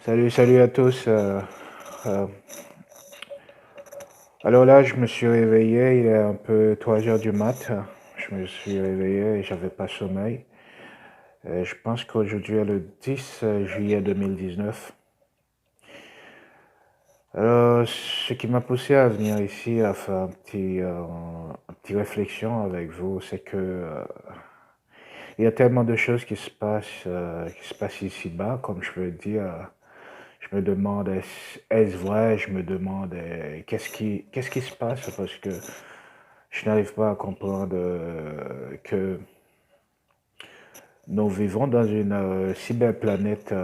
Salut, salut à tous. Euh, alors là, je me suis réveillé, il est un peu 3 heures du mat. Je me suis réveillé et j'avais pas sommeil. Je pense qu'aujourd'hui est le 10 juillet 2019. Alors, ce qui m'a poussé à venir ici à faire un petit réflexion avec vous, c'est que il y a tellement de choses qui se passent ici-bas, comme je peux dire. Je me demande, est-ce vrai? Je me demande, qu'est-ce qui se passe? Parce que je n'arrive pas à comprendre que nous vivons dans une si belle planète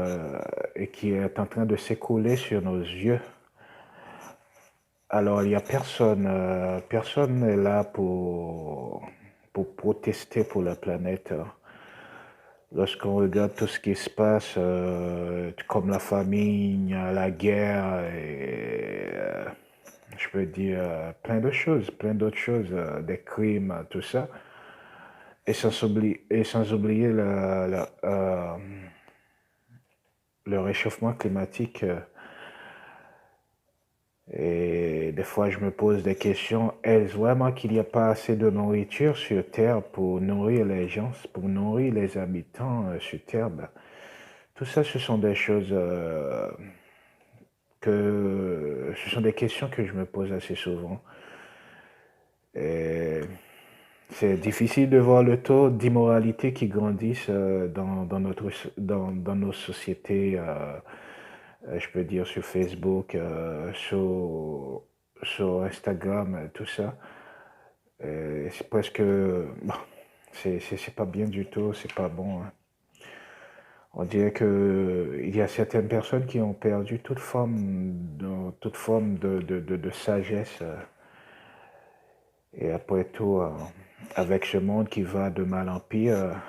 et qui est en train de s'écouler sur nos yeux. Alors, il n'y a personne, personne n'est là pour protester pour la planète. Lorsqu'on regarde tout ce qui se passe, comme la famine, la guerre, je peux dire plein d'autres choses, des crimes, tout ça, et sans oublier le réchauffement climatique. Et des fois, je me pose des questions. Est-ce vraiment qu'il n'y a pas assez de nourriture sur Terre pour nourrir les gens, pour nourrir les habitants sur Terre? Ben, tout ça, ce sont des choses ce sont des questions que je me pose assez souvent. Et c'est difficile de voir le taux d'immoralité qui grandissent dans nos sociétés, je peux dire sur Facebook, sur Instagram, tout ça. C'est presque, bon, c'est pas bien du tout, c'est pas bon, hein. On dirait que il y a certaines personnes qui ont perdu toute forme de sagesse. Et après tout, avec ce monde qui va de mal en pire,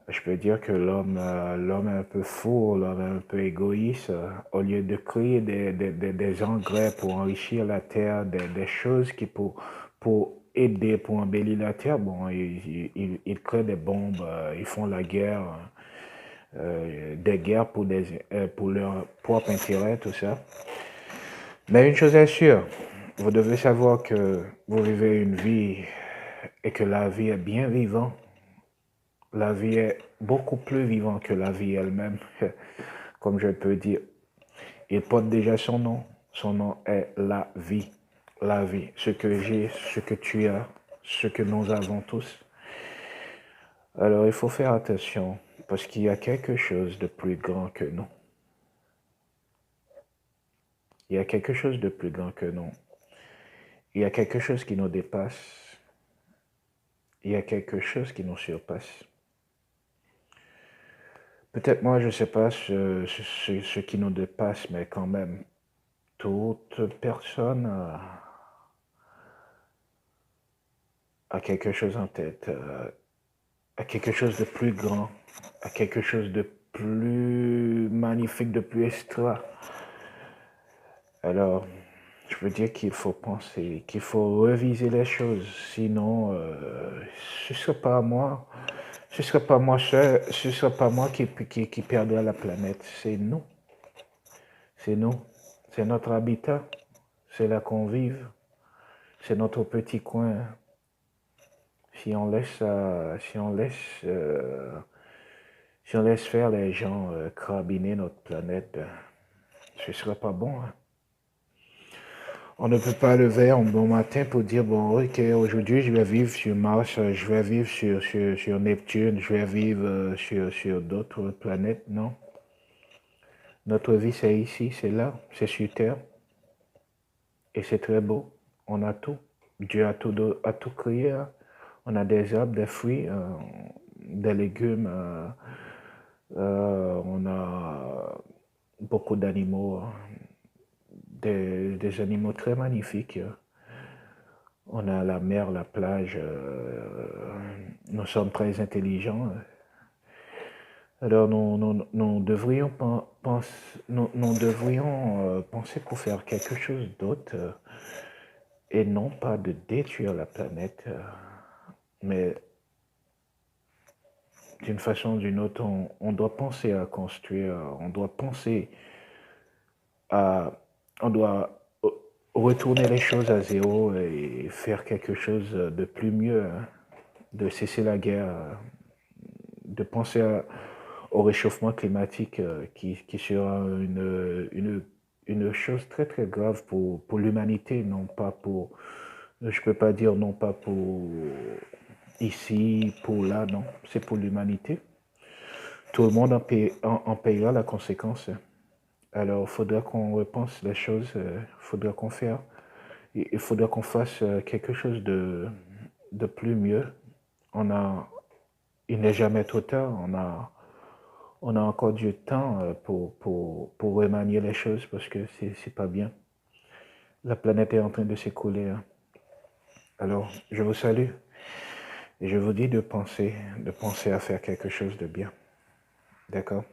je peux dire que l'homme est un peu fou, l'homme est un peu égoïste. Au lieu de créer des engrais pour enrichir la terre, des choses pour aider, pour embellir la terre, bon, ils créent des bombes, ils font la guerre, des guerres pour leur propre intérêt, tout ça. Mais une chose est sûre, vous devez savoir que vous vivez une vie et que la vie est bien vivante. La vie est beaucoup plus vivante que la vie elle-même, comme je peux dire. Il porte déjà son nom. Son nom est la vie. La vie. Ce que j'ai, ce que tu as, ce que nous avons tous. Alors il faut faire attention parce qu'il y a quelque chose de plus grand que nous. Il y a quelque chose de plus grand que nous. Il y a quelque chose qui nous dépasse. Il y a quelque chose qui nous surpasse. Peut-être moi, je ne sais pas ce qui nous dépasse, mais quand même, toute personne a quelque chose en tête, a quelque chose de plus grand, a quelque chose de plus magnifique, de plus extra. Alors, je veux dire qu'il faut penser, qu'il faut reviser les choses, sinon, ce ne serait pas moi, ce serait pas moi seul, ce serait pas moi qui perdrait la planète, c'est nous. C'est nous, c'est notre habitat, c'est là qu'on vive, c'est notre petit coin. Si on laisse faire les gens carabiner notre planète, ben, ce serait pas bon, hein. On ne peut pas lever un bon matin pour dire, bon, ok, aujourd'hui je vais vivre sur Mars, je vais vivre sur Neptune, je vais vivre sur d'autres planètes. Non. Notre vie, c'est ici, c'est là, c'est sur Terre. Et c'est très beau. On a tout. Dieu a tout créé, hein. On a des arbres, des fruits, des légumes. On a beaucoup d'animaux, hein. Des animaux très magnifiques, hein. On a la mer, la plage. Nous sommes très intelligents. Alors nous devrions nous devrions penser pour faire quelque chose d'autre et non pas de détruire la planète, mais d'une façon ou d'une autre, on doit penser à construire, on doit penser à, on doit retourner les choses à zéro et faire quelque chose de plus mieux, hein, de cesser la guerre, de penser au réchauffement climatique qui sera une chose très très grave pour l'humanité, non pas pour, je peux pas dire non pas pour ici, pour là, non, c'est pour l'humanité. Tout le monde en payera la conséquence. Alors, il faudra qu'on repense les choses, il faudra qu'on fasse quelque chose de plus mieux. On a, il n'est jamais trop tard, on a encore du temps pour remanier les choses parce que c'est pas bien. La planète est en train de s'écouler, hein. Alors, je vous salue et je vous dis de penser à faire quelque chose de bien. D'accord?